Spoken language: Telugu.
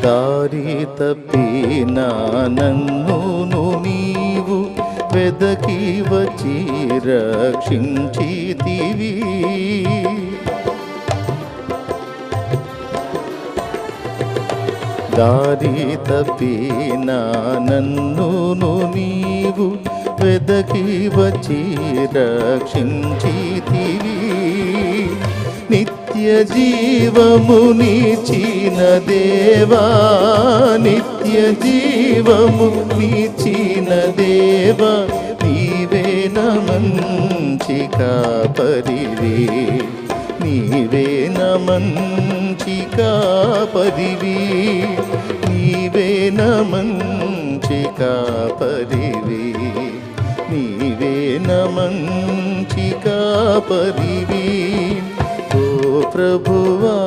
దారి తప్పిన నన్ను నీవు వెదకి వచ్చి రక్షించితివి. దారి తప్పిన నన్ను నీవు వెదకి వచ్చి రక్షించితివి. నిత్య జీవమునిచిన దేవా, నిత్య జీవమునిచిన దేవా, నీవే నా మంచి కాపరివి, నీవే నా మంచి కాపరివి, నీవే నా మంచి కాపరివి, నీవే నా మంచి కాపరివి. ఓ ప్రభువా